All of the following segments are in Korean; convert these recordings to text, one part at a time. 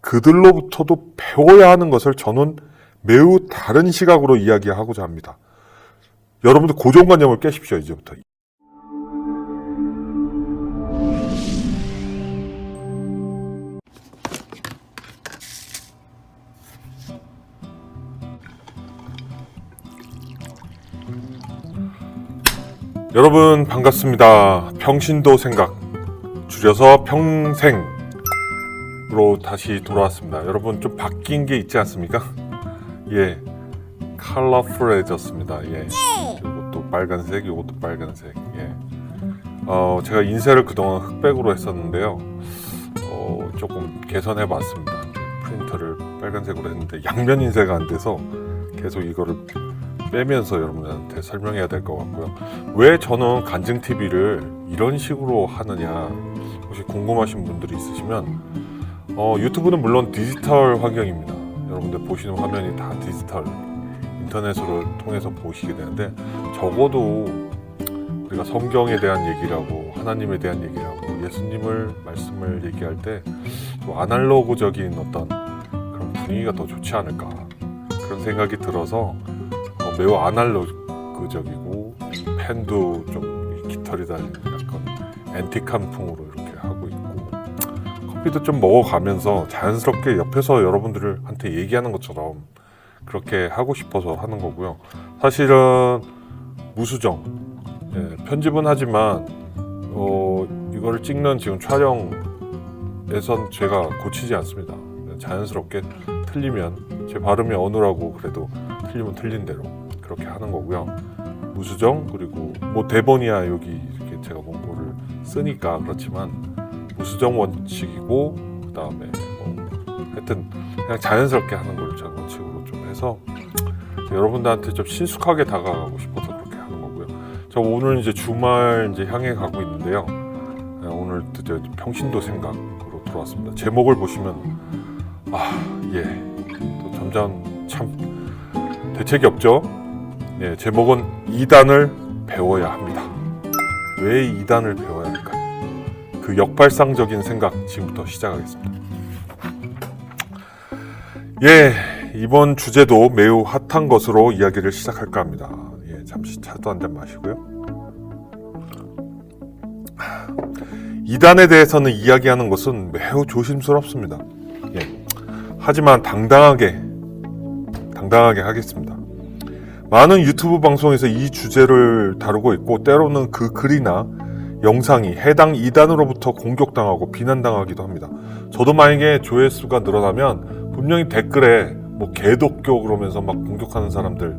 그들로부터도 배워야 하는 것을 저는 매우 다른 시각으로 이야기하고자 합니다. 여러분들 고정관념을 깨십시오, 이제부터. 여러분 반갑습니다. 평신도 생각, 줄여서 평생으로 다시 돌아왔습니다. 여러분 좀 바뀐 게 있지 않습니까? 예, 컬러풀해졌습니다. 예, 이것도 빨간색, 이것도 빨간색. 예, 제가 인쇄를 그동안 흑백으로 했었는데요. 조금 개선해봤습니다. 프린터를 빨간색으로 했는데 양면 인쇄가 안 돼서 계속 이거를 빼면서 여러분들한테 설명해야 될 것 같고요. 왜 저는 간증TV를 이런 식으로 하느냐, 혹시 궁금하신 분들이 있으시면 유튜브는 물론 디지털 환경입니다. 여러분들 보시는 화면이 다 디지털, 인터넷으로 통해서 보시게 되는데, 적어도 우리가 성경에 대한 얘기라고, 하나님에 대한 얘기라고, 예수님을 말씀을 얘기할 때 좀 아날로그적인 어떤 그런 분위기가 더 좋지 않을까, 그런 생각이 들어서 매우 아날로그적이고, 펜도 좀 깃털이 달린 약간 앤틱한 풍으로 이렇게 하고 있고, 커피도 좀 먹어가면서 자연스럽게 옆에서 여러분들한테 얘기하는 것처럼 그렇게 하고 싶어서 하는 거고요. 사실은 무수정, 예, 편집은 하지만 이거를 찍는 지금 촬영에선 제가 고치지 않습니다. 자연스럽게 틀리면 제 발음이 어눌하고 그래도 틀리면 틀린 대로 그렇게 하는 거고요. 무수정, 그리고 뭐 대본이야 여기 이렇게 제가 원고를 쓰니까 그렇지만 무수정 원칙이고, 그 다음에 하여튼 그냥 자연스럽게 하는 걸 제가 원칙으로 좀 해서 여러분들한테 좀 친숙하게 다가가고 싶어서 그렇게 하는 거고요. 저 오늘 이제 주말 이제 향해 가고 있는데요. 오늘 드디어 평신도 생각으로 돌아왔습니다. 제목을 보시면 예, 또 점점 참 대책이 없죠. 예, 제목은 2단을 배워야 합니다. 왜 2단을 배워야 할까요? 그 역발상적인 생각 지금부터 시작하겠습니다. 예, 이번 주제도 매우 핫한 것으로 이야기를 시작할까 합니다. 예, 잠시 차도 한잔 마시고요. 2단에 대해서는 이야기하는 것은 매우 조심스럽습니다. 예, 하지만 당당하게 하겠습니다. 많은 유튜브 방송에서 이 주제를 다루고 있고, 때로는 그 글이나 영상이 해당 2단으로부터 공격당하고 비난당하기도 합니다. 저도 만약에 조회수가 늘어나면 분명히 댓글에 뭐 개독교 그러면서 막 공격하는 사람들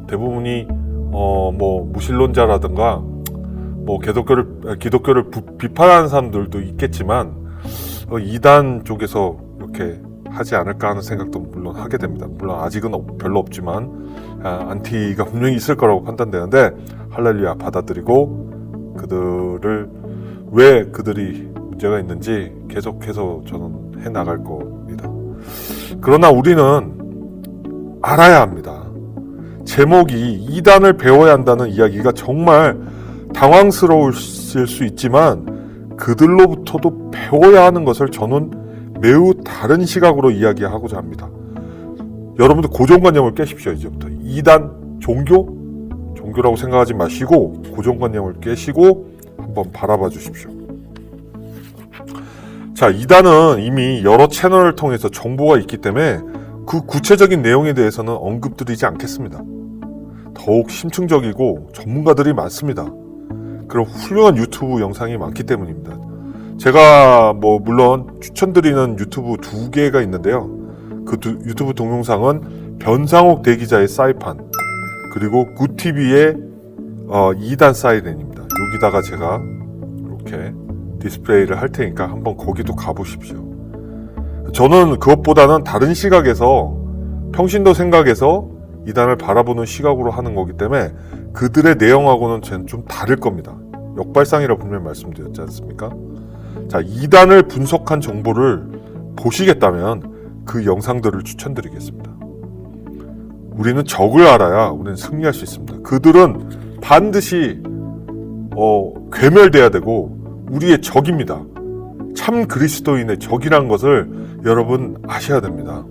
대부분이 뭐 무신론자라든가 뭐 기독교를 비판하는 사람들도 있겠지만 2단 쪽에서 이렇게 하지 않을까 하는 생각도 물론 하게 됩니다. 물론 아직은 별로 없지만 안티가 분명히 있을 거라고 판단되는데, 할렐루야 받아들이고 왜 그들이 문제가 있는지 계속해서 저는 해나갈 겁니다. 그러나 우리는 알아야 합니다. 제목이 2단을 배워야 한다는 이야기가 정말 당황스러우실 수 있지만, 그들로부터도 배워야 하는 것을 저는 매우 다른 시각으로 이야기하고자 합니다. 여러분들 고정관념을 깨십시오. 이제부터 2단 종교라고 생각하지 마시고 고정관념을 깨시고 한번 바라봐 주십시오. 자, 2단은 이미 여러 채널을 통해서 정보가 있기 때문에 그 구체적인 내용에 대해서는 언급드리지 않겠습니다. 더욱 심층적이고 전문가들이 많습니다. 그런 훌륭한 유튜브 영상이 많기 때문입니다. 제가 물론 추천드리는 유튜브 2개가 있는데요. 그 유튜브 동영상은 변상욱 대기자의 사이판, 그리고 굿TV의 2단 사이렌입니다. 여기다가 제가 이렇게 디스플레이를 할 테니까 한번 거기도 가보십시오. 저는 그것보다는 다른 시각에서, 평신도 생각에서 2단을 바라보는 시각으로 하는 거기 때문에 그들의 내용하고는 좀 다를 겁니다. 역발상이라고 분명히 말씀드렸지 않습니까? 자, 2단을 분석한 정보를 보시겠다면 그 영상들을 추천드리겠습니다. 우리는 적을 알아야 우리는 승리할 수 있습니다. 그들은 반드시 괴멸돼야 되고 우리의 적입니다. 참 그리스도인의 적이란 것을 여러분 아셔야 됩니다.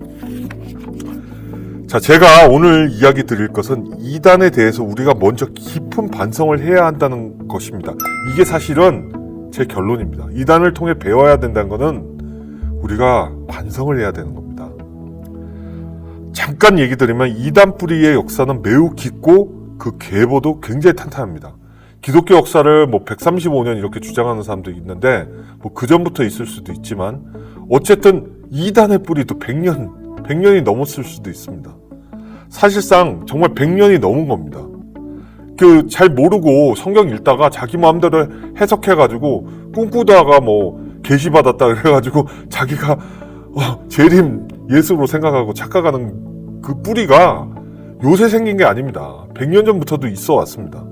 자, 제가 오늘 이야기 드릴 것은 이단에 대해서 우리가 먼저 깊은 반성을 해야 한다는 것입니다. 이게 사실은 제 결론입니다. 이단을 통해 배워야 된다는 것은 우리가 반성을 해야 되는 겁니다. 잠깐 얘기 드리면 이단 뿌리의 역사는 매우 깊고 그 계보도 굉장히 탄탄합니다. 기독교 역사를 135년 이렇게 주장하는 사람도 있는데 그 전부터 있을 수도 있지만 어쨌든 이단의 뿌리도 100년이 넘었을 수도 있습니다. 사실상 정말 100년이 넘은 겁니다. 잘 모르고 성경 읽다가 자기 마음대로 해석해가지고 꿈꾸다가 계시받았다 그래가지고 자기가 재림 예수로 생각하고 착각하는 그 뿌리가 요새 생긴 게 아닙니다. 100년 전부터도 있어 왔습니다.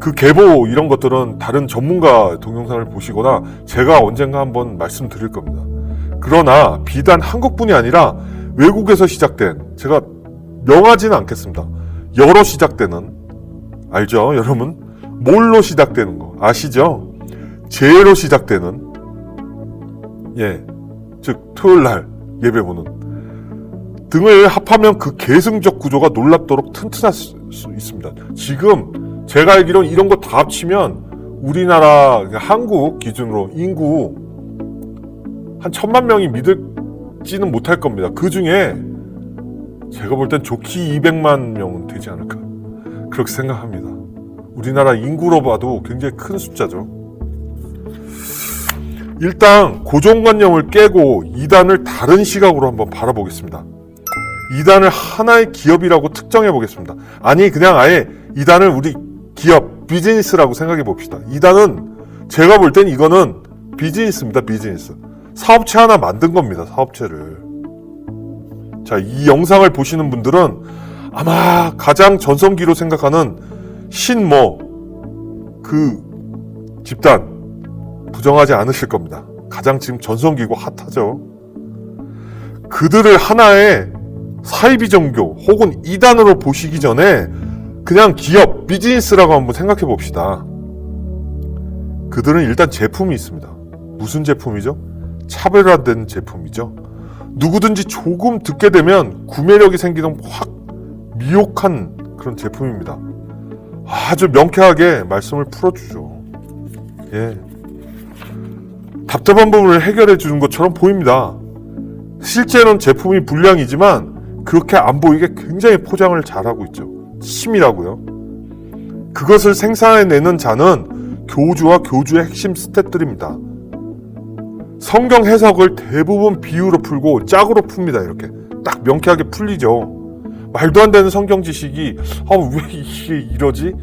그 계보 이런 것들은 다른 전문가 동영상을 보시거나 제가 언젠가 한번 말씀드릴 겁니다. 그러나 비단 한국뿐이 아니라 외국에서 시작된, 제가 명하지는 않겠습니다. 여로 시작되는, 알죠 여러분? 뭘로 시작되는 거 아시죠? 제로 시작되는, 즉 토요일날 예배보는 등을 합하면 그 계승적 구조가 놀랍도록 튼튼할 수 있습니다. 지금 제가 알기로는 이런 거 다 합치면 우리나라 한국 기준으로 인구 한 1000만 명이 믿지는 못할 겁니다. 그 중에 제가 볼 땐 좋게 200만 명은 되지 않을까 그렇게 생각합니다. 우리나라 인구로 봐도 굉장히 큰 숫자죠. 일단 고정관념을 깨고 이단을 다른 시각으로 한번 바라보겠습니다. 이단을 하나의 기업이라고 특정해 보겠습니다. 아니 그냥 아예 이단을 우리 기업, 비즈니스라고 생각해 봅시다. 이단은 제가 볼 땐 이거는 비즈니스입니다. 비즈니스. 사업체 하나 만든 겁니다. 사업체를. 자, 이 영상을 보시는 분들은 아마 가장 전성기로 생각하는 그 집단 부정하지 않으실 겁니다. 가장 지금 전성기고 핫하죠. 그들을 하나의 사이비 종교 혹은 이단으로 보시기 전에 그냥 기업, 비즈니스라고 한번 생각해 봅시다. 그들은 일단 제품이 있습니다. 무슨 제품이죠? 차별화된 제품이죠. 누구든지 조금 듣게 되면 구매력이 생기는 확 미혹한 그런 제품입니다. 아주 명쾌하게 말씀을 풀어주죠. 답답한 부분을 해결해 주는 것처럼 보입니다. 실제로는 제품이 불량이지만 그렇게 안 보이게 굉장히 포장을 잘하고 있죠. 치밀하고요. 그것을 생산해내는 자는 교주와 교주의 핵심 스탯들입니다. 성경 해석을 대부분 비유로 풀고 짝으로 풉니다. 이렇게 딱 명쾌하게 풀리죠. 말도 안 되는 성경 지식이 왜 이게 이러지?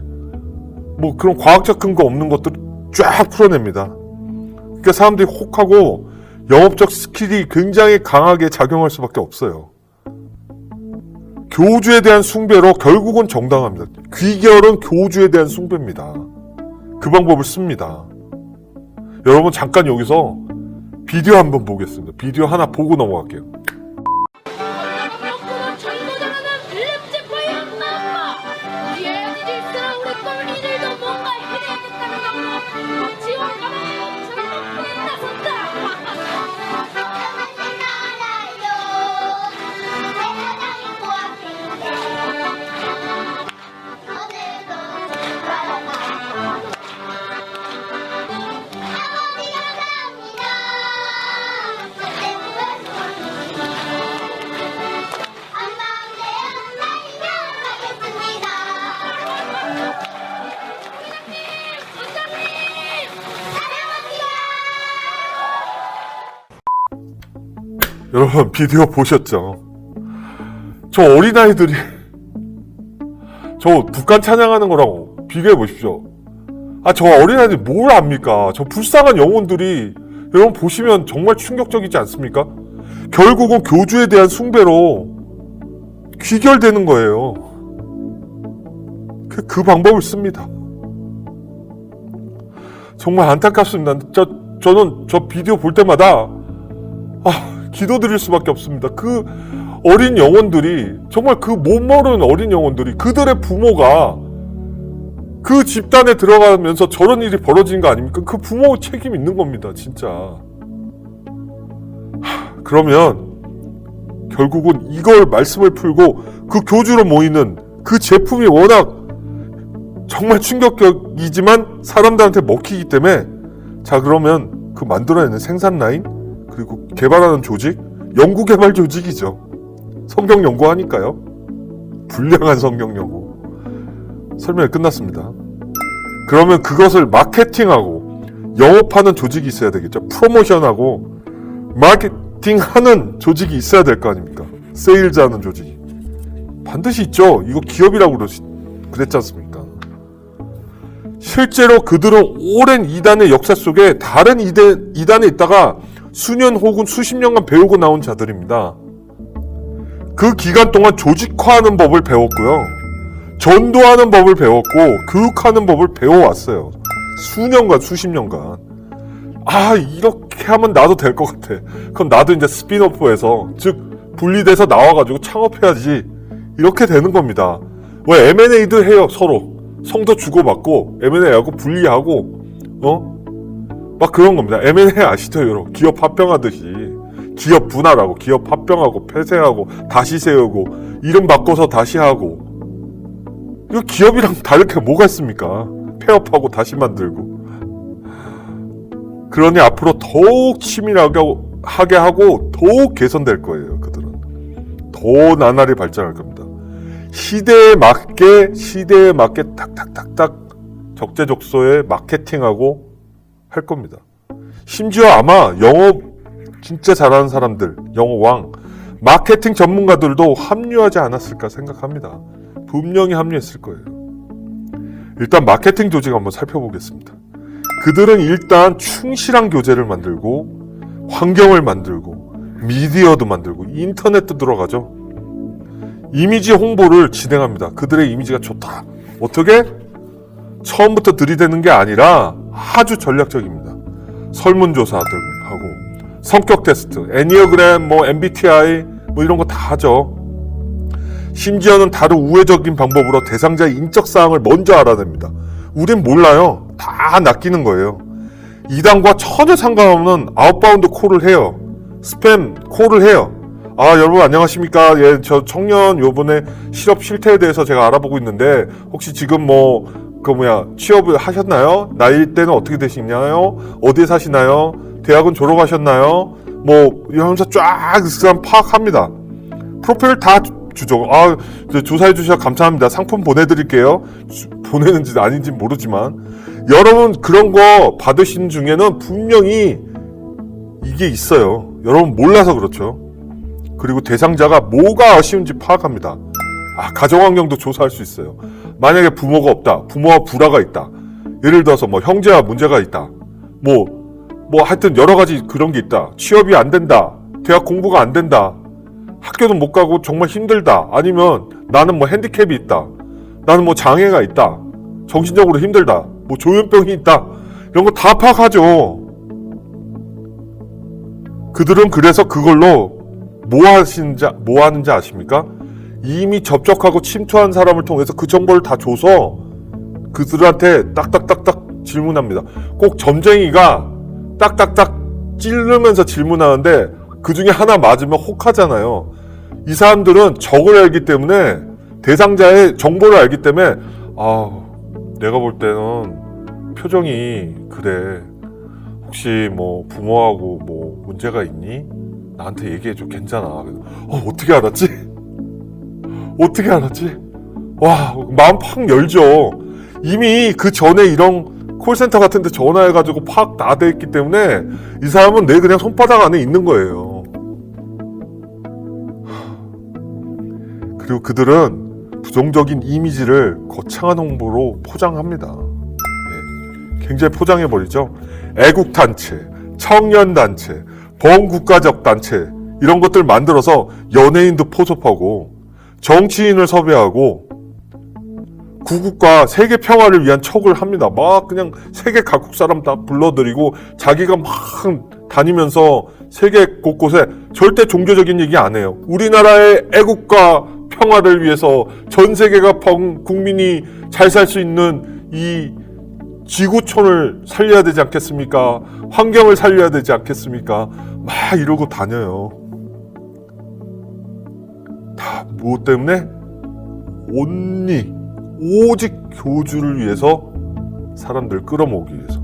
그런 과학적 근거 없는 것들을 쫙 풀어냅니다. 그러니까 사람들이 혹하고 영업적 스킬이 굉장히 강하게 작용할 수밖에 없어요. 교주에 대한 숭배로 결국은 정당합니다. 귀결은 교주에 대한 숭배입니다. 그 방법을 씁니다. 여러분 잠깐 여기서 비디오 한번 보겠습니다. 비디오 하나 보고 넘어갈게요. 여러분 비디오 보셨죠? 저 어린아이들이 저 북한 찬양하는 거랑 비교해 보십시오. 저 어린아이들이 뭘 압니까? 저 불쌍한 영혼들이 여러분 보시면 정말 충격적이지 않습니까? 결국은 교주에 대한 숭배로 귀결되는 거예요. 그 방법을 씁니다. 정말 안타깝습니다. 저는 저 비디오 볼 때마다 기도드릴 수밖에 없습니다. 그 어린 영혼들이 정말 그 못 모르는 어린 영혼들이 그들의 부모가 그 집단에 들어가면서 저런 일이 벌어지는 거 아닙니까? 그 부모 책임 있는 겁니다, 진짜. 그러면 결국은 이걸 말씀을 풀고 그 교주로 모이는 그 제품이 워낙 정말 충격적이지만 사람들한테 먹히기 때문에, 자, 그러면 그 만들어내는 생산 라인, 그리고 개발하는 조직, 연구개발 조직이죠. 성경 연구하니까요. 불량한 성경 연구. 설명이 끝났습니다. 그러면 그것을 마케팅하고 영업하는 조직이 있어야 되겠죠. 프로모션하고 마케팅하는 조직이 있어야 될 거 아닙니까? 세일즈하는 조직이 반드시 있죠. 이거 기업이라고 그랬지 않습니까? 실제로 그들은 오랜 이단의 역사 속에 다른 이단에 있다가 수년 혹은 수십 년간 배우고 나온 자들입니다. 그 기간 동안 조직화하는 법을 배웠고요. 전도하는 법을 배웠고 교육하는 법을 배워왔어요. 수년간, 수십 년간. 아, 이렇게 하면 나도 될 것 같아. 그럼 나도 이제 스핀오프에서, 즉 분리돼서 나와가지고 창업해야지. 이렇게 되는 겁니다. 왜 M&A도 해요, 서로. 성도 주고받고 M&A하고 분리하고 막 그런 겁니다. M&A 아시죠, 여러분? 기업 합병하듯이 기업 분할하고 기업 합병하고 폐쇄하고 다시 세우고 이름 바꿔서 다시 하고. 이거 기업이랑 다를 게 뭐가 있습니까? 폐업하고 다시 만들고. 그러니 앞으로 더욱 치밀하게 하고 더욱 개선될 거예요. 그들은 더 나날이 발전할 겁니다. 시대에 맞게 딱딱딱딱 적재적소에 마케팅하고 할 겁니다. 심지어 아마 영업 진짜 잘하는 사람들, 영어왕, 마케팅 전문가들도 합류하지 않았을까 생각합니다. 분명히 합류했을 거예요. 일단 마케팅 조직 한번 살펴보겠습니다. 그들은 일단 충실한 교재를 만들고 환경을 만들고 미디어도 만들고 인터넷도 들어가죠. 이미지 홍보를 진행합니다. 그들의 이미지가 좋다. 어떻게? 처음부터 들이대는 게 아니라 아주 전략적입니다. 설문조사들 하고 성격 테스트, 애니어그램, MBTI 이런 거 다 하죠. 심지어는 다른 우회적인 방법으로 대상자의 인적 사항을 먼저 알아냅니다. 우린 몰라요. 다 낚이는 거예요. 이단과 전혀 상관없는 아웃바운드 콜을 해요. 스팸 콜을 해요. 아, 여러분 안녕하십니까? 예, 저 청년 요번에 실업 실태에 대해서 제가 알아보고 있는데 혹시 지금 취업을 하셨나요? 나이대는 어떻게 되시나요? 어디에 사시나요? 대학은 졸업하셨나요? 이러면서 쫙 그 사람 파악합니다. 프로필을 다 주죠. 아, 조사해 주셔서 감사합니다. 상품 보내드릴게요. 보내는지 아닌지 모르지만 여러분 그런 거 받으신 중에는 분명히 이게 있어요. 여러분 몰라서 그렇죠. 그리고 대상자가 뭐가 아쉬운지 파악합니다. 아, 가정환경도 조사할 수 있어요. 만약에 부모가 없다, 부모와 불화가 있다, 예를 들어서 형제와 문제가 있다, 하여튼 여러 가지 그런 게 있다, 취업이 안 된다, 대학 공부가 안 된다, 학교도 못 가고 정말 힘들다, 아니면 나는 핸디캡이 있다, 나는 장애가 있다, 정신적으로 힘들다, 조현병이 있다, 이런 거 다 파악하죠. 그들은 그래서 그걸로 뭐 하는지 아십니까? 이미 접촉하고 침투한 사람을 통해서 그 정보를 다 줘서 그들한테 딱딱딱딱 질문합니다. 꼭 점쟁이가 딱딱딱 찌르면서 질문하는데 그 중에 하나 맞으면 혹하잖아요. 이 사람들은 적을 알기 때문에, 대상자의 정보를 알기 때문에, 내가 볼 때는 표정이 그래. 혹시 부모하고 문제가 있니? 나한테 얘기해줘. 괜찮아. 어떻게 알았지? 어떻게 알았지? 와, 마음 팍 열죠. 이미 그 전에 이런 콜센터 같은 데 전화해가지고 팍 다 돼 있기 때문에 이 사람은 내 그냥 손바닥 안에 있는 거예요. 그리고 그들은 부정적인 이미지를 거창한 홍보로 포장합니다. 굉장히 포장해버리죠. 애국단체, 청년단체, 범국가적 단체 이런 것들 만들어서 연예인도 포섭하고 정치인을 섭외하고 구국과 세계 평화를 위한 척을 합니다. 그냥 세계 각국 사람 다 불러들이고 자기가 막 다니면서 세계 곳곳에 절대 종교적인 얘기 안 해요. 우리나라의 애국과 평화를 위해서 전 세계가 국민이 잘 살 수 있는 이 지구촌을 살려야 되지 않겠습니까? 환경을 살려야 되지 않겠습니까? 막 이러고 다녀요. 다 무엇 때문에? 온리 오직 교주를 위해서, 사람들을 끌어모으기 위해서.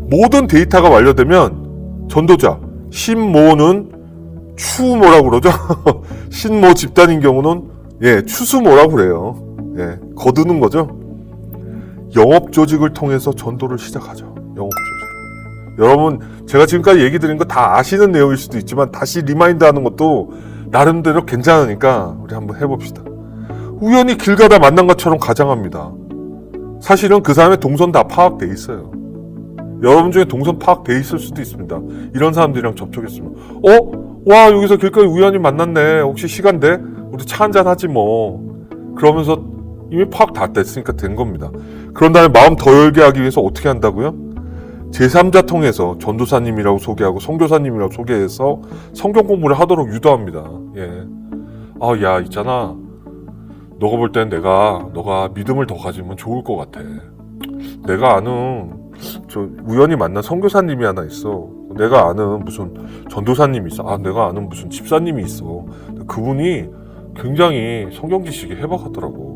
모든 데이터가 완료되면 전도자 신모는 추모라고 그러죠. 신모 집단인 경우는 추수모라고 그래요. 거두는 거죠. 영업 조직을 통해서 전도를 시작하죠. 영업 조직. 여러분, 제가 지금까지 얘기 드린 거 다 아시는 내용일 수도 있지만 다시 리마인드 하는 것도 나름대로 괜찮으니까 우리 한번 해봅시다. 우연히 길 가다 만난 것처럼 가장합니다. 사실은 그 사람의 동선 다 파악돼 있어요. 여러분 중에 동선 파악돼 있을 수도 있습니다. 이런 사람들이랑 접촉했으면 와, 여기서 길거리 우연히 만났네. 혹시 시간 돼? 우리 차 한잔 하지 뭐. 그러면서 이미 파악 다 됐으니까 된 겁니다. 그런 다음에 마음 더 열게 하기 위해서 어떻게 한다고요? 제3자 통해서 전도사님이라고 소개하고 선교사님이라고 소개해서 성경 공부를 하도록 유도합니다. 야, 있잖아. 너가 볼 땐 너가 믿음을 더 가지면 좋을 것 같아. 내가 아는 우연히 만난 선교사님이 하나 있어. 내가 아는 무슨 전도사님이 있어. 내가 아는 무슨 집사님이 있어. 그분이 굉장히 성경 지식이 해박하더라고.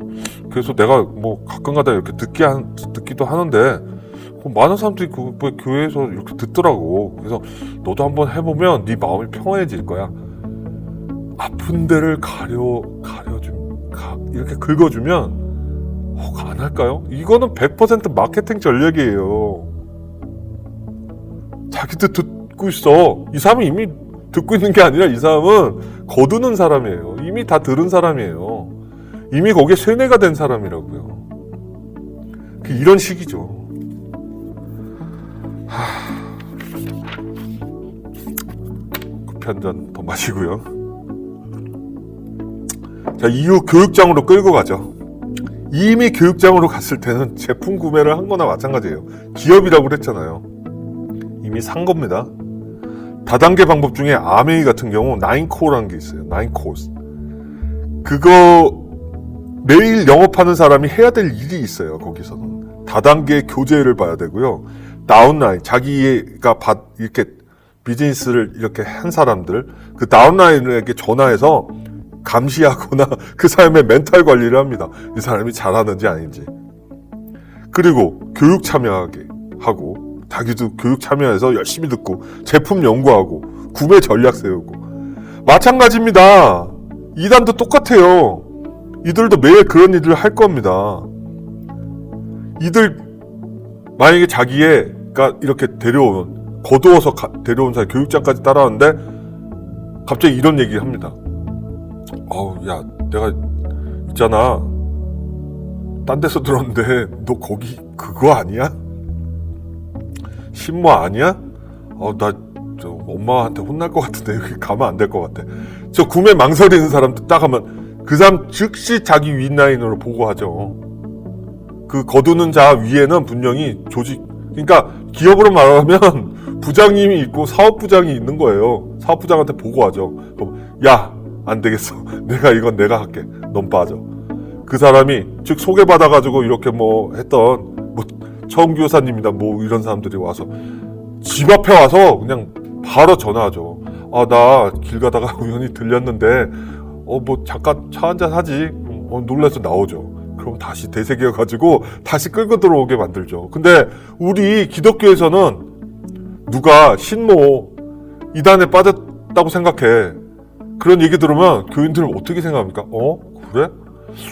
그래서 내가 뭐 가끔가다 이렇게 듣기도 하는데 많은 사람들이 그 교회에서 이렇게 듣더라고. 그래서 너도 한번 해보면 네 마음이 평안해질 거야. 아픈 데를 이렇게 긁어주면 안 할까요? 이거는 100% 마케팅 전략이에요. 자기도 듣고 있어. 이 사람이 이미 듣고 있는 게 아니라 이 사람은 거두는 사람이에요. 이미 다 들은 사람이에요. 이미 거기에 세뇌가 된 사람이라고요. 이런 식이죠. 커피 한 잔 더 마시고요. 자, 이후 교육장으로 끌고 가죠. 이미 교육장으로 갔을 때는 제품 구매를 한 거나 마찬가지예요. 기업이라고 그랬잖아요. 이미 산 겁니다. 다단계 방법 중에 아메이 같은 경우 9코어라는 게 있어요. 9코어스. 그거 매일 영업하는 사람이 해야 될 일이 있어요. 거기서는 다단계 교재를 봐야 되고요. 다운라인, 자기가 이렇게 비즈니스를 이렇게 한 사람들, 그 다운라인에게 전화해서 감시하거나 그 사람의 멘탈 관리를 합니다. 이 사람이 잘하는지 아닌지. 그리고 교육 참여하게 하고, 자기도 교육 참여해서 열심히 듣고 제품 연구하고 구매 전략 세우고. 마찬가지입니다. 이단도 똑같아요. 이들도 매일 그런 일을 할 겁니다. 이들 만약에 자기가 이렇게 거두어서 데려온 사람 교육장까지 따라왔는데 갑자기 이런 얘기를 합니다. 야, 내가 있잖아. 딴 데서 들었는데 너 거기 그거 아니야? 신모 아니야? 나 엄마한테 혼날 것 같은데 여기 가면 안 될 것 같아. 저 구매 망설이는 사람들 딱 하면 그 사람 즉시 자기 윗라인으로 보고하죠. 그 거두는 자 위에는 분명히 그러니까 기업으로 말하면 부장님이 있고 사업부장이 있는 거예요. 사업부장한테 보고하죠. 야, 안 되겠어. 이건 내가 할게. 넌 빠져. 그 사람이 즉 소개받아가지고 이렇게 했던 처음교사님이다 이런 사람들이 와서 집 앞에 와서 그냥 바로 전화하죠. 나 길 가다가 우연히 들렸는데 잠깐 차 한잔 하지. 놀라서 나오죠. 그럼 다시 되새겨가지고 다시 끌고 들어오게 만들죠. 근데 우리 기독교에서는 누가 신모 이단에 빠졌다고 생각해. 그런 얘기 들으면 교인들은 어떻게 생각합니까? 그래?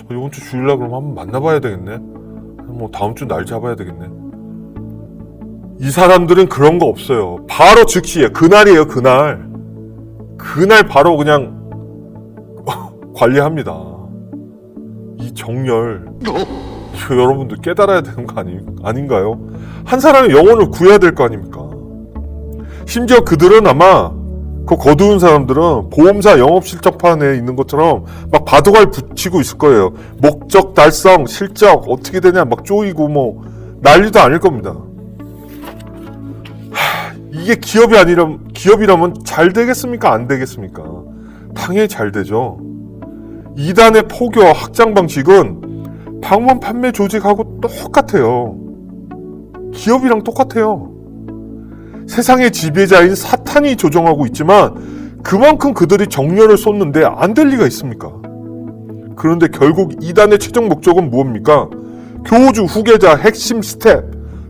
이번 주 주일날 그럼 한번 만나봐야 되겠네. 다음 주 날 잡아야 되겠네. 이 사람들은 그런 거 없어요. 바로 즉시예요. 그날이에요. 그날 바로 그냥 관리합니다. 이 정열 여러분들 깨달아야 되는 거 아닌가요? 한 사람의 영혼을 구해야 될 거 아닙니까? 심지어 그들은 아마 그 거두은 사람들은 보험사 영업실적판에 있는 것처럼 막 바둑알 붙이고 있을 거예요. 목적 달성, 실적 어떻게 되냐 막 쪼이고 난리도 아닐 겁니다. 이게 기업이라면 잘 되겠습니까? 안 되겠습니까? 당연히 잘 되죠. 이단의 포교와 확장 방식은 방문 판매 조직하고 똑같아요. 기업이랑 똑같아요. 세상의 지배자인 사탄이 조정하고 있지만 그만큼 그들이 정열을 쏟는데 안 될 리가 있습니까? 그런데 결국 이단의 최종 목적은 무엇입니까? 교주, 후계자, 핵심 스텝,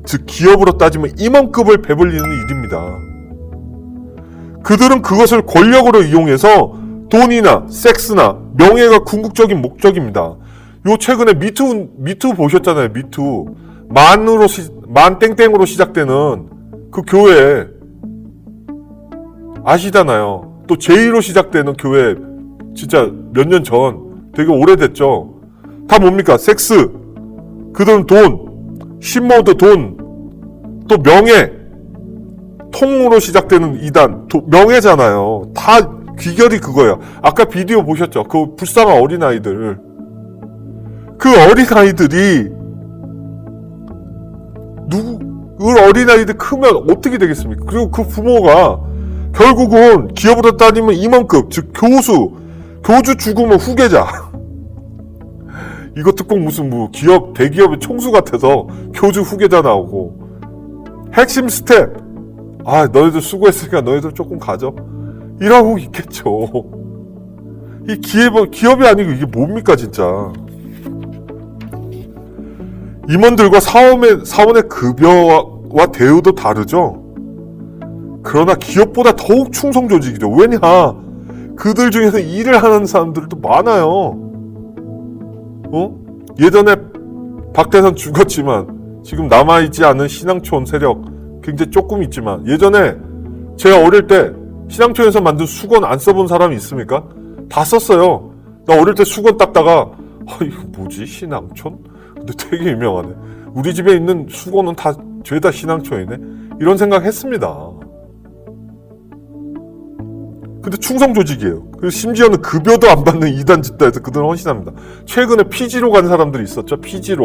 즉 기업으로 따지면 임원급을 배불리는 일입니다. 그들은 그것을 권력으로 이용해서 돈이나 섹스나 명예가 궁극적인 목적입니다. 요 최근에 미투 보셨잖아요. 미투. 만 땡땡으로 시작되는 그 교회 아시잖아요. 또 제2로 시작되는 교회 진짜 몇 년 전 되게 오래됐죠. 다 뭡니까? 섹스, 그들은 돈, 신모드 돈, 또 명예, 통으로 시작되는 이단, 명예잖아요. 다 귀결이 그거예요. 아까 비디오 보셨죠? 그 불쌍한 어린아이들. 그 어린아이들이 그 어린아이들 크면 어떻게 되겠습니까? 그리고 그 부모가 결국은 기업으로 따지면 임원급, 즉 교주 죽으면 후계자. 이것도 꼭 무슨 대기업의 총수 같아서 교주 후계자 나오고 핵심 스텝. 너희들 수고했으니까 너희들 조금 가져. 이러고 있겠죠. 이 기업이 아니고 이게 뭡니까 진짜. 임원들과 사원의 급여와 대우도 다르죠. 그러나 기업보다 더욱 충성 조직이죠. 왜냐? 그들 중에서 일을 하는 사람들도 많아요. 예전에 박대선 죽었지만 지금 남아있지 않은 신앙촌 세력 굉장히 조금 있지만 예전에 제가 어릴 때 신앙촌에서 만든 수건 안 써본 사람이 있습니까? 다 썼어요. 나 어릴 때 수건 닦다가 이거 뭐지? 신앙촌? 근데 되게 유명하네. 우리 집에 있는 수건은 다 죄다 신앙촌이네. 이런 생각 했습니다. 근데 충성 조직이에요. 그리고 심지어는 급여도 안 받는 이단 집단에서 그들은 헌신합니다. 최근에 피지로 간 사람들이 있었죠. 피지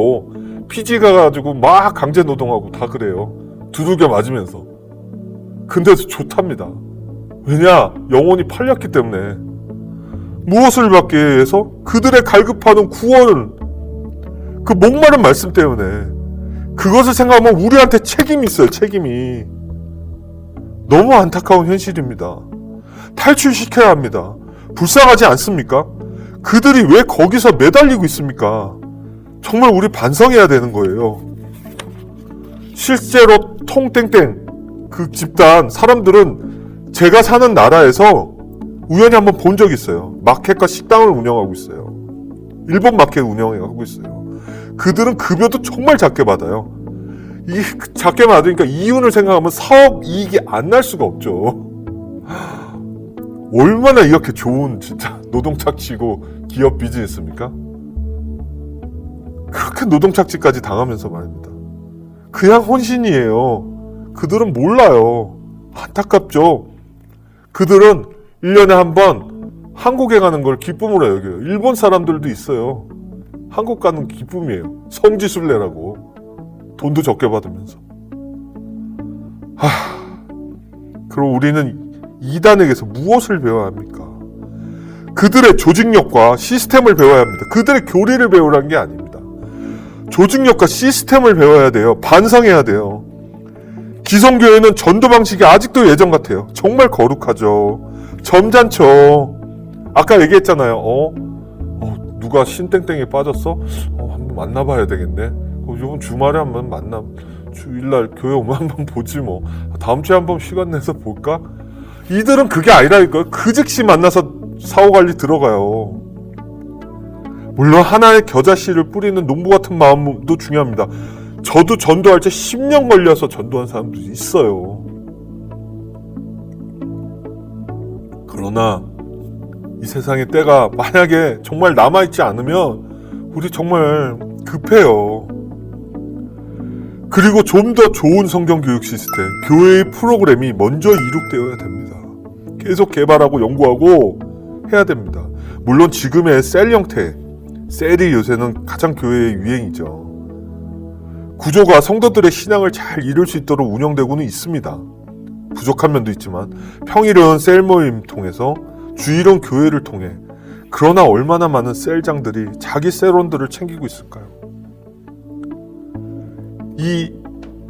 가가지고 막 강제 노동하고 다 그래요. 두들겨 맞으면서. 근데도 좋답니다. 왜냐? 영혼이 팔렸기 때문에. 무엇을 받기 위해서? 그들의 갈급하는 구원을, 그 목마른 말씀 때문에. 그것을 생각하면 우리한테 책임이 있어요. 책임이. 너무 안타까운 현실입니다. 탈출시켜야 합니다. 불쌍하지 않습니까? 그들이 왜 거기서 매달리고 있습니까? 정말 우리 반성해야 되는 거예요. 실제로 통땡땡 그 집단 사람들은 제가 사는 나라에서 우연히 한번 본 적이 있어요. 마켓과 식당을 운영하고 있어요. 일본 마켓 운영하고 있어요. 그들은 급여도 정말 작게 받아요. 이 작게 받으니까 이윤을 생각하면 사업 이익이 안 날 수가 없죠. 얼마나 이렇게 좋은 진짜 노동착취고 기업 비즈니스입니까? 그렇게 노동착취까지 당하면서 말입니다. 그냥 헌신이에요. 그들은 몰라요. 안타깝죠. 그들은 1년에 한 번 한국에 가는 걸 기쁨으로 여겨요. 일본 사람들도 있어요. 한국 가는 기쁨이에요. 성지순례라고. 돈도 적게 받으면서. 그럼 우리는 이단에게서 무엇을 배워야 합니까? 그들의 조직력과 시스템을 배워야 합니다. 그들의 교리를 배우라는 게 아닙니다. 조직력과 시스템을 배워야 돼요. 반성해야 돼요. 기성교회는 전도 방식이 아직도 예전 같아요. 정말 거룩하죠. 점잖죠. 아까 얘기했잖아요. 누가 신땡땡에 빠졌어? 한번 만나봐야 되겠네. 이번 주말에 한번 주일날 교회 오면 한번 보지 뭐. 다음 주에 한번 시간 내서 볼까? 이들은 그게 아니라니까요. 그 즉시 만나서 사후관리 들어가요. 물론 하나의 겨자씨를 뿌리는 농부 같은 마음도 중요합니다. 저도 전도할 때 10년 걸려서 전도한 사람도 있어요. 그러나 이 세상의 때가 만약에 정말 남아있지 않으면 우리 정말 급해요. 그리고 좀 더 좋은 성경교육 시스템, 교회의 프로그램이 먼저 이룩되어야 됩니다. 계속 개발하고 연구하고 해야 됩니다. 물론 지금의 셀 형태, 셀이 요새는 가장 교회의 유행이죠. 구조가 성도들의 신앙을 잘 이룰 수 있도록 운영되고는 있습니다. 부족한 면도 있지만 평일은 셀 모임 통해서 주일은 교회를 통해 그러나 얼마나 많은 셀장들이 자기 셀원들을 챙기고 있을까요? 이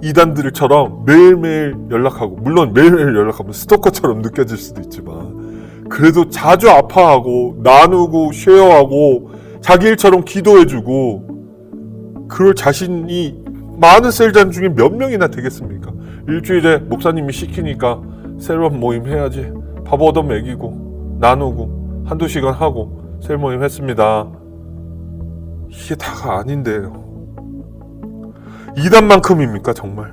이단들처럼 매일매일 연락하고, 물론 매일매일 연락하면 스토커처럼 느껴질 수도 있지만 그래도 자주 아파하고 나누고 쉐어하고 자기 일처럼 기도해주고 그럴 자신이 많은 셀장 중에 몇 명이나 되겠습니까? 일주일에 목사님이 시키니까 셀원 모임 해야지, 밥 얻어 먹이고 나누고 한두 시간 하고 셀 모임 했습니다. 이게 다가 아닌데요. 이단만큼입니까 정말?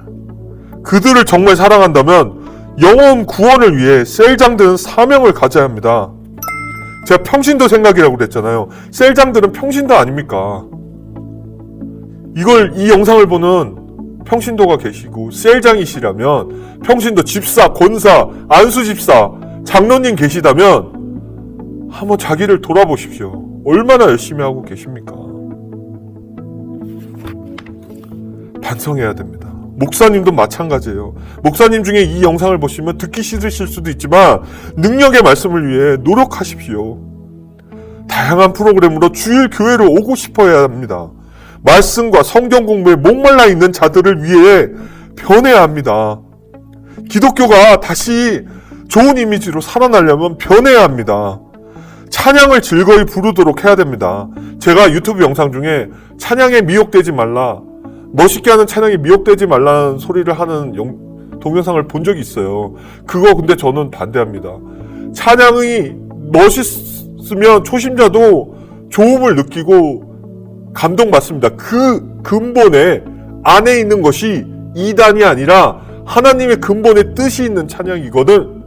그들을 정말 사랑한다면 영혼 구원을 위해 셀장들은 사명을 가져야 합니다. 제가 평신도 생각이라고 그랬잖아요. 셀장들은 평신도 아닙니까? 이 영상을 보는 평신도가 계시고 셀장이시라면, 평신도 집사, 권사, 안수집사, 장로님 계시다면 한번 자기를 돌아보십시오. 얼마나 열심히 하고 계십니까? 반성해야 됩니다. 목사님도 마찬가지예요. 목사님 중에 이 영상을 보시면 듣기 싫으실 수도 있지만 능력의 말씀을 위해 노력하십시오. 다양한 프로그램으로 주일 교회로 오고 싶어야 합니다. 말씀과 성경 공부에 목말라 있는 자들을 위해 변해야 합니다. 기독교가 다시 좋은 이미지로 살아나려면 변해야 합니다. 찬양을 즐거이 부르도록 해야 됩니다. 제가 유튜브 영상 중에 찬양에 미혹되지 말라, 멋있게 하는 찬양에 미혹되지 말라는 소리를 하는 동영상을 본 적이 있어요. 그거 근데 저는 반대합니다. 찬양이 멋있으면 초심자도 좋음을 느끼고 감동받습니다. 그 근본에 안에 있는 것이 이단이 아니라 하나님의 근본의 뜻이 있는 찬양이거든.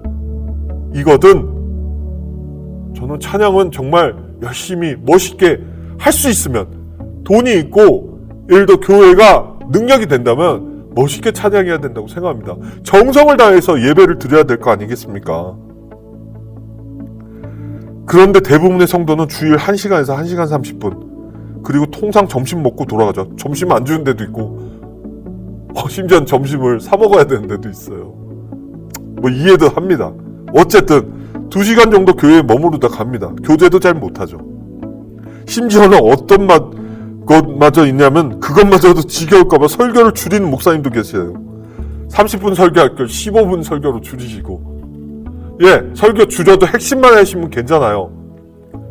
저는 찬양은 정말 열심히 멋있게 할 수 있으면, 돈이 있고 예를 들어 교회가 능력이 된다면 멋있게 찬양해야 된다고 생각합니다. 정성을 다해서 예배를 드려야 될 거 아니겠습니까? 그런데 대부분의 성도는 주일 1시간에서 1시간 30분, 그리고 통상 점심 먹고 돌아가죠. 점심 안 주는 데도 있고 심지어 점심을 사 먹어야 되는 데도 있어요. 뭐 이해도 합니다. 어쨌든 2시간 정도 교회에 머무르다 갑니다. 교제도 잘 못하죠. 심지어는 어떤 것마저 있냐면 그것마저도 지겨울까봐 설교를 줄이는 목사님도 계세요. 30분 설교할 걸 15분 설교로 줄이시고, 설교 줄여도 핵심만 하시면 괜찮아요.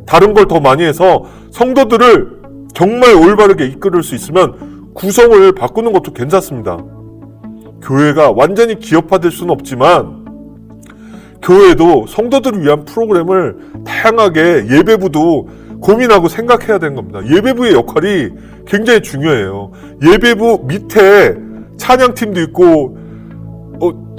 다른 걸 더 많이 해서 성도들을 정말 올바르게 이끌을 수 있으면 구성을 바꾸는 것도 괜찮습니다. 교회가 완전히 기업화될 수는 없지만 교회도 성도들을 위한 프로그램을 다양하게, 예배부도 고민하고 생각해야 되는 겁니다. 예배부의 역할이 굉장히 중요해요. 예배부 밑에 찬양팀도 있고,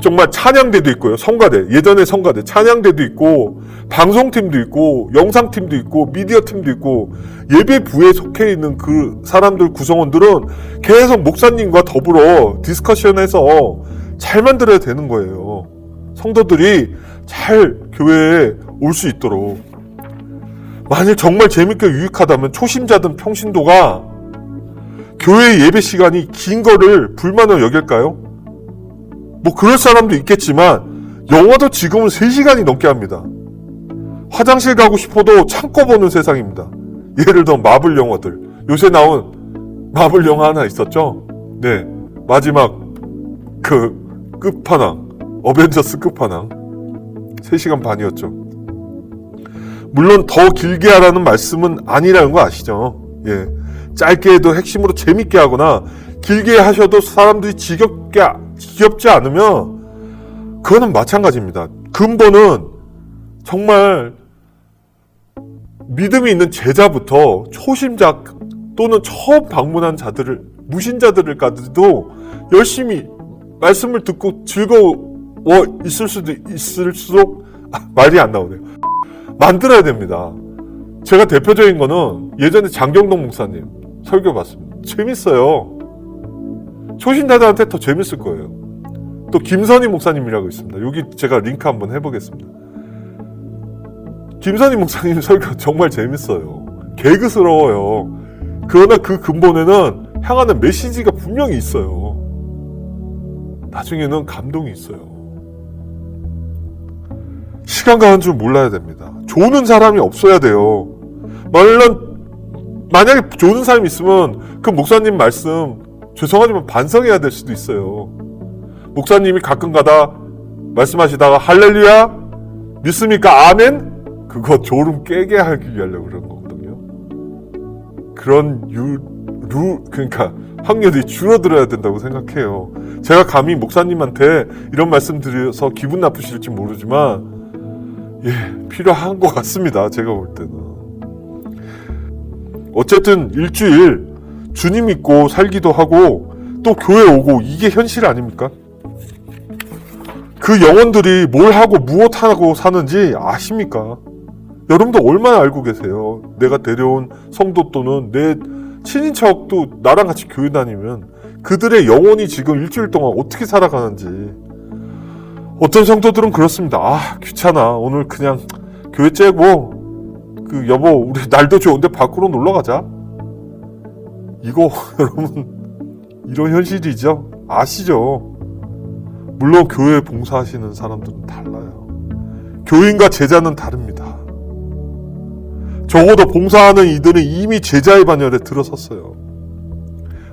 정말 찬양대도 있고요. 성가대, 예전에 성가대, 찬양대도 있고, 방송팀도 있고, 영상팀도 있고, 미디어팀도 있고, 예배부에 속해 있는 그 사람들, 구성원들은 계속 목사님과 더불어 디스커션해서 잘 만들어야 되는 거예요. 성도들이 잘 교회에 올 수 있도록. 만일 정말 재밌게 유익하다면 초심자든 평신도가 교회 예배 시간이 긴 거를 불만으로 여길까요? 뭐 그럴 사람도 있겠지만 영화도 지금은 3시간이 넘게 합니다. 화장실 가고 싶어도 참고 보는 세상입니다. 예를 들어 마블 영화들, 요새 나온 마블 영화 하나 있었죠? 네, 마지막 그 끝판왕, 어벤져스 끝판왕 3시간 반이었죠. 물론 더 길게 하라는 말씀은 아니라는 거 아시죠? 짧게 해도 핵심으로 재밌게 하거나 길게 하셔도 사람들이 지겹지 않으면 그거는 마찬가지입니다. 근본은 정말 믿음이 있는 제자부터 초심자 또는 처음 방문한 자들을, 무신자들까지도 열심히 말씀을 듣고 즐거워 있을수록 말이 안 나오네요. 만들어야 됩니다. 제가 대표적인 거는 예전에 장경동 목사님 설교 봤습니다. 재밌어요. 초신자들한테 더 재밌을 거예요. 또 김선희 목사님이라고 있습니다. 여기 제가 링크 한번 해보겠습니다. 김선희 목사님 설교 정말 재밌어요. 개그스러워요. 그러나 그 근본에는 향하는 메시지가 분명히 있어요. 나중에는 감동이 있어요. 시간 가는 줄 몰라야 됩니다. 조는 사람이 없어야 돼요. 물론 만약에 좋은 사람이 있으면 그 목사님 말씀 죄송하지만 반성해야 될 수도 있어요. 목사님이 가끔가다 말씀하시다가 할렐루야 믿습니까? 아멘? 그거 졸음 깨게 하기 위하려고 그런 거거든요. 그런 그러니까 확률이 줄어들어야 된다고 생각해요. 제가 감히 목사님한테 이런 말씀 드려서 기분 나쁘실지 모르지만 필요한 것 같습니다. 제가 볼 때는. 어쨌든 일주일 주님 믿고 살기도 하고 또 교회 오고 이게 현실 아닙니까? 그 영혼들이 뭘 하고 무엇 하고 사는지 아십니까? 여러분도 얼마나 알고 계세요? 내가 데려온 성도 또는 내 친인척도 나랑 같이 교회 다니면 그들의 영혼이 지금 일주일 동안 어떻게 살아가는지. 어떤 성도들은 그렇습니다. 귀찮아. 오늘 그냥 교회 째고 여보 우리 날도 좋은데 밖으로 놀러 가자. 이거 여러분 이런 현실이죠. 아시죠? 물론 교회에 봉사하시는 사람들은 달라요. 교인과 제자는 다릅니다. 적어도 봉사하는 이들은 이미 제자의 반열에 들어섰어요.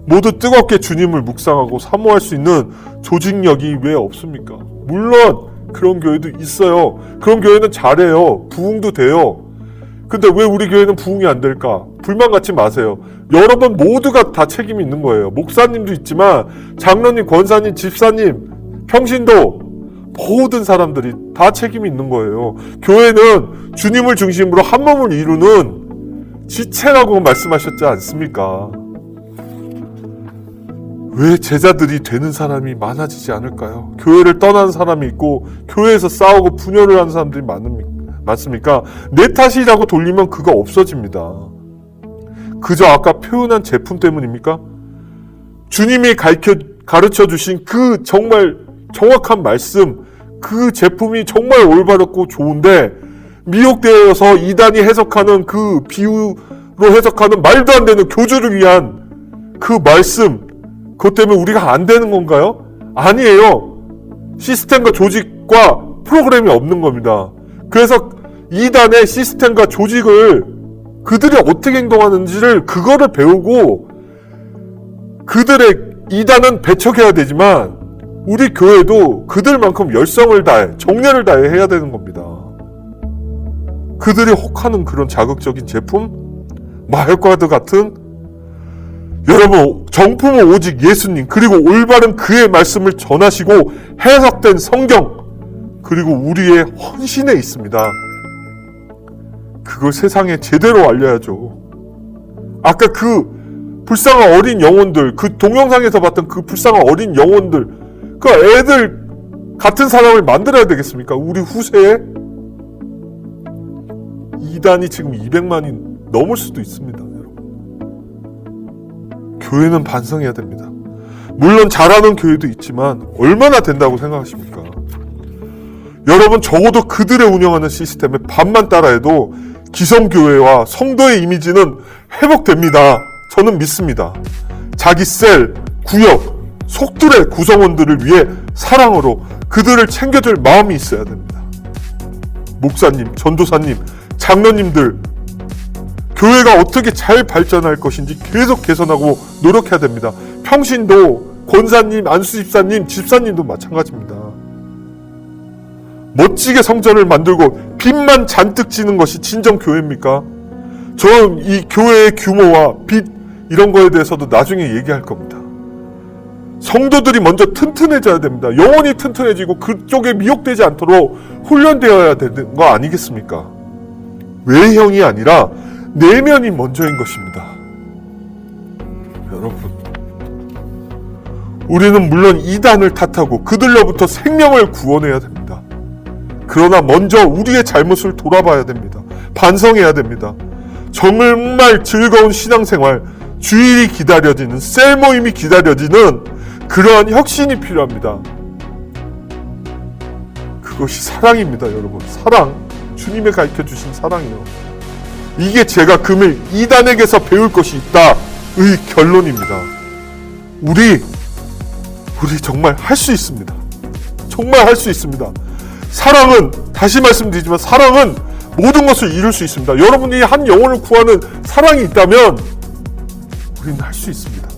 모두 뜨겁게 주님을 묵상하고 사모할 수 있는 조직력이 왜 없습니까? 물론 그런 교회도 있어요. 그런 교회는 잘해요. 부흥도 돼요. 근데 왜 우리 교회는 부흥이 안 될까? 불만 갖지 마세요. 여러분 모두가 다 책임이 있는 거예요. 목사님도 있지만 장로님, 권사님, 집사님, 평신도 모든 사람들이 다 책임이 있는 거예요. 교회는 주님을 중심으로 한 몸을 이루는 지체라고 말씀하셨지 않습니까? 왜 제자들이 되는 사람이 많아지지 않을까요? 교회를 떠나는 사람이 있고 교회에서 싸우고 분열을 하는 사람들이 많습니까? 내 탓이라고 돌리면 그거 없어집니다. 그저 아까 표현한 제품 때문입니까? 주님이 가르쳐 주신 그 정말 정확한 말씀, 그 제품이 정말 올바르고 좋은데 미혹되어서 이단이 해석하는 그 비유로 해석하는 말도 안 되는 교주를 위한 그 말씀, 그것 때문에 우리가 안 되는 건가요? 아니에요. 시스템과 조직과 프로그램이 없는 겁니다. 그래서 이단의 시스템과 조직을 그들이 어떻게 행동하는지를 그거를 배우고 그들의 이단은 배척해야 되지만 우리 교회도 그들만큼 열성을 다해 정열을 다해 해야 되는 겁니다. 그들이 혹하는 그런 자극적인 제품, 마혈과도 같은 여러분 정품은 오직 예수님 그리고 올바른 그의 말씀을 전하시고 해석된 성경 그리고 우리의 헌신에 있습니다. 그걸 세상에 제대로 알려야죠. 아까 그 불쌍한 어린 영혼들, 그 동영상에서 봤던 그 불쌍한 어린 영혼들, 그 애들 같은 사람을 만들어야 되겠습니까? 우리 후세에 이단이 지금 200만이 넘을 수도 있습니다. 여러분. 교회는 반성해야 됩니다. 물론 잘하는 교회도 있지만 얼마나 된다고 생각하십니까? 여러분 적어도 그들의 운영하는 시스템에 반만 따라해도 기성교회와 성도의 이미지는 회복됩니다. 저는 믿습니다. 자기 셀, 구역, 속들의 구성원들을 위해 사랑으로 그들을 챙겨줄 마음이 있어야 됩니다. 목사님, 전도사님, 장로님들 교회가 어떻게 잘 발전할 것인지 계속 개선하고 노력해야 됩니다. 평신도, 권사님, 안수집사님, 집사님도 마찬가지입니다. 멋지게 성전을 만들고 빚만 잔뜩 지는 것이 진정 교회입니까? 저는 이 교회의 규모와 빚 이런 거에 대해서도 나중에 얘기할 겁니다. 성도들이 먼저 튼튼해져야 됩니다. 영혼이 튼튼해지고 그쪽에 미혹되지 않도록 훈련되어야 되는 거 아니겠습니까? 외형이 아니라 내면이 먼저인 것입니다. 여러분, 우리는 물론 이단을 탓하고 그들로부터 생명을 구원해야 됩니다. 그러나 먼저 우리의 잘못을 돌아봐야 됩니다. 반성해야 됩니다. 정말 즐거운 신앙생활, 주일이 기다려지는, 셀 모임이 기다려지는 그러한 혁신이 필요합니다. 그것이 사랑입니다, 여러분. 사랑. 주님이 가르쳐주신 사랑이요. 이게 제가 금일 이단에게서 배울 것이 있다의 결론입니다. 우리 정말 할 수 있습니다. 정말 할 수 있습니다. 사랑은, 다시 말씀드리지만 사랑은 모든 것을 이룰 수 있습니다. 여러분이 한 영혼을 구하는 사랑이 있다면 우리는 할 수 있습니다.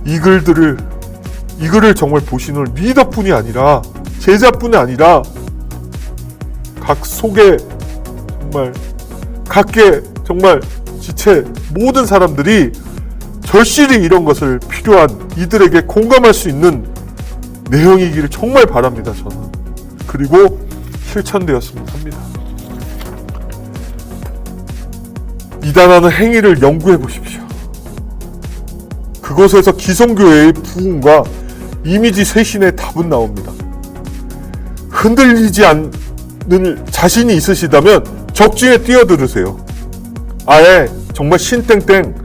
이 글을 정말 보시는 리더뿐이 아니라 제자뿐이 아니라 각 속에 정말 각계 정말 지체 모든 사람들이 절실히 이런 것을 필요한 이들에게 공감할 수 있는 내용이기를 정말 바랍니다. 저는. 그리고 실천되었으면 합니다. 이단하는 행위를 연구해 보십시오. 그것에서 기성교회의 부흥과 이미지 쇄신의 답은 나옵니다. 흔들리지 않을 자신이 있으시다면 적중에 뛰어들으세요. 아예 정말 신땡땡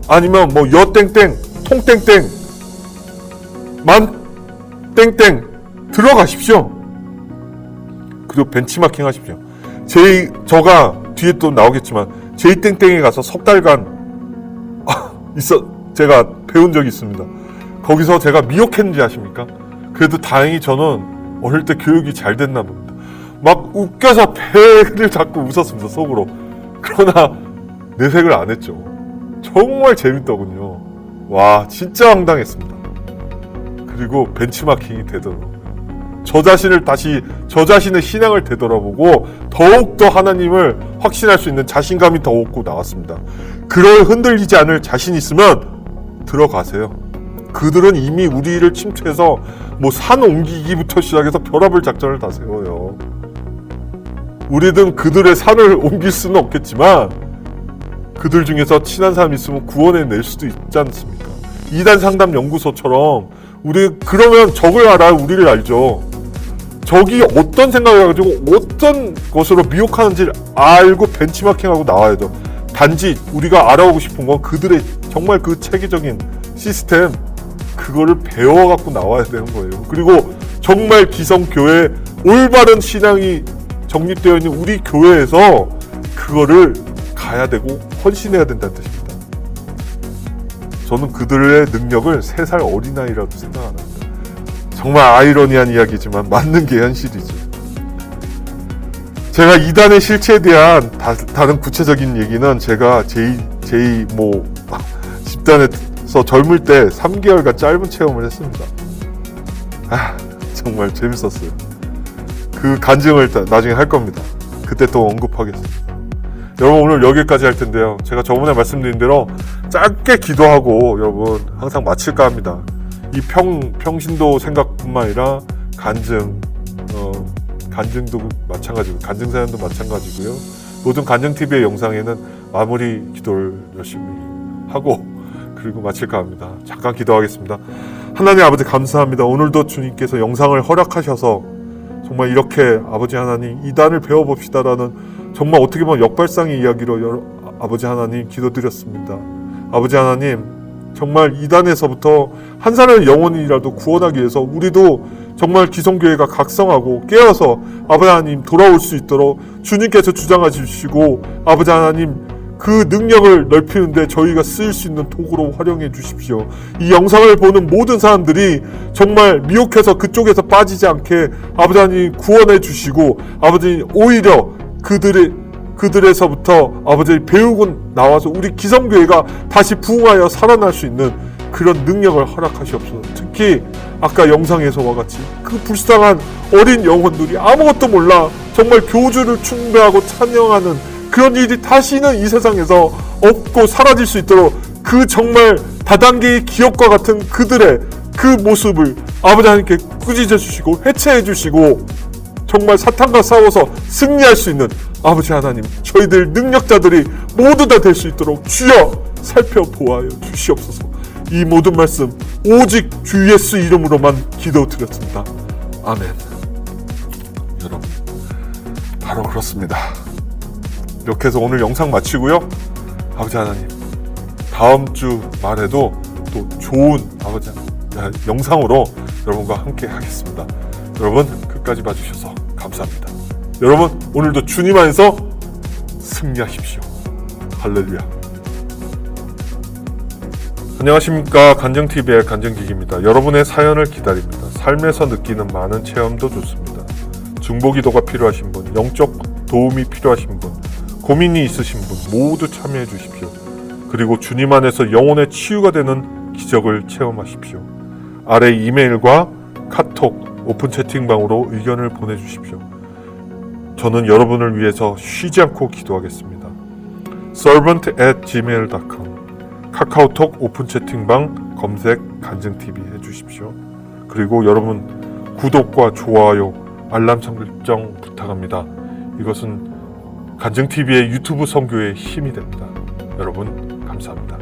아니면 뭐 여땡땡 통땡땡 만땡땡 들어가십시오. 그리고 벤치마킹 하십시오. 저가 뒤에 또 나오겠지만 제이땡땡에 가서 석 달간 제가 배운 적이 있습니다. 거기서 제가 미혹했는지 아십니까? 그래도 다행히 저는 어릴 때 교육이 잘 됐나 봅니다. 막 웃겨서 배를 잡고 웃었습니다, 속으로. 그러나 내색을 안 했죠. 정말 재밌더군요. 와, 진짜 황당했습니다. 그리고 벤치마킹이 되더라고요. 저 자신의 신앙을 되돌아보고 더욱더 하나님을 확신할 수 있는 자신감이 더 얻고 나왔습니다. 그럴 흔들리지 않을 자신이 있으면 들어가세요. 그들은 이미 우리를 침투해서 뭐 산 옮기기부터 시작해서 별합을 작전을 다 세워요. 우리는 그들의 산을 옮길 수는 없겠지만 그들 중에서 친한 사람이 있으면 구원해 낼 수도 있지 않습니까? 이단 상담 연구소처럼 그러면 적을 알아야 우리를 알죠. 적이 어떤 생각을 가지고 어떤 것으로 미혹하는지를 알고 벤치마킹하고 나와야죠. 단지 우리가 알아오고 싶은 건 그들의 정말 그 체계적인 시스템, 그거를 배워갖고 나와야 되는 거예요. 그리고 정말 기성교회 올바른 신앙이 정립되어 있는 우리 교회에서 그거를 가야 되고 헌신해야 된다는 뜻입니다. 저는 그들의 능력을 3살 어린아이라도 생각 안 합니다. 정말 아이러니한 이야기지만 맞는 게 현실이죠. 제가 이단의 실체에 대한 다른 구체적인 얘기는 제가 집단에서 젊을 때 3개월간 짧은 체험을 했습니다. 정말 재밌었어요. 그 간증을 나중에 할 겁니다. 그때 또 언급하겠습니다. 여러분, 오늘 여기까지 할 텐데요. 제가 저번에 말씀드린 대로 짧게 기도하고 여러분 항상 마칠까 합니다. 이 평신도 생각뿐만 아니라 간증도 마찬가지고 간증 사연도 마찬가지고요. 모든 간증TV의 영상에는 마무리 기도를 열심히 하고 그리고 마칠까 합니다. 잠깐 기도하겠습니다. 하나님 아버지 감사합니다. 오늘도 주님께서 영상을 허락하셔서 정말 이렇게 아버지 하나님 이단을 배워봅시다라는 정말 어떻게 보면 역발상의 이야기로 아버지 하나님 기도드렸습니다. 아버지 하나님 정말 이단에서부터 한 사람의 영혼이라도 구원하기 위해서 우리도 정말 기성교회가 각성하고 깨어서 아버지 하나님 돌아올 수 있도록 주님께서 주장해 주시고 아버지 하나님 그 능력을 넓히는데 저희가 쓰일 수 있는 도구로 활용해 주십시오. 이 영상을 보는 모든 사람들이 정말 미혹해서 그쪽에서 빠지지 않게 아버지 하나님 구원해 주시고 아버지 오히려 그들에서부터 아버지 배우고 나와서 우리 기성교회가 다시 부흥하여 살아날 수 있는 그런 능력을 허락하시옵소서. 특히 아까 영상에서와 같이 그 불쌍한 어린 영혼들이 아무것도 몰라 정말 교주를 숭배하고 찬양하는 그런 일이 다시는 이 세상에서 없고 사라질 수 있도록 그 정말 다단계의 기억과 같은 그들의 그 모습을 아버지 하나님께 꾸짖어 주시고 해체해 주시고 정말 사탄과 싸워서 승리할 수 있는 아버지 하나님 저희들 능력자들이 모두 다 될 수 있도록 주여 살펴보아요 주시옵소서. 이 모든 말씀 오직 주 예수 이름으로만 기도드렸습니다. 아멘. 여러분 바로 그렇습니다. 이렇게 해서 오늘 영상 마치고요. 아버지 하나님 다음 주 말에도 또 좋은 아버지 영상으로 여러분과 함께 하겠습니다. 여러분 끝까지 봐주셔서 감사합니다. 여러분 오늘도 주님 안에서 승리하십시오. 할렐루야. 안녕하십니까. 간증TV의 간증기기입니다. 여러분의 사연을 기다립니다. 삶에서 느끼는 많은 체험도 좋습니다. 중보기도가 필요하신 분, 영적 도움이 필요하신 분, 고민이 있으신 분 모두 참여해 주십시오. 그리고 주님 안에서 영혼의 치유가 되는 기적을 체험하십시오. 아래 이메일과 카톡, 오픈 채팅방으로 의견을 보내주십시오. 저는 여러분을 위해서 쉬지 않고 기도하겠습니다. servant@gmail.com 카카오톡 오픈 채팅방 검색 간증TV 해주십시오. 그리고 여러분 구독과 좋아요, 알람 설정 부탁합니다. 이것은 간증TV의 유튜브 선교에 힘이 됩니다. 여러분 감사합니다.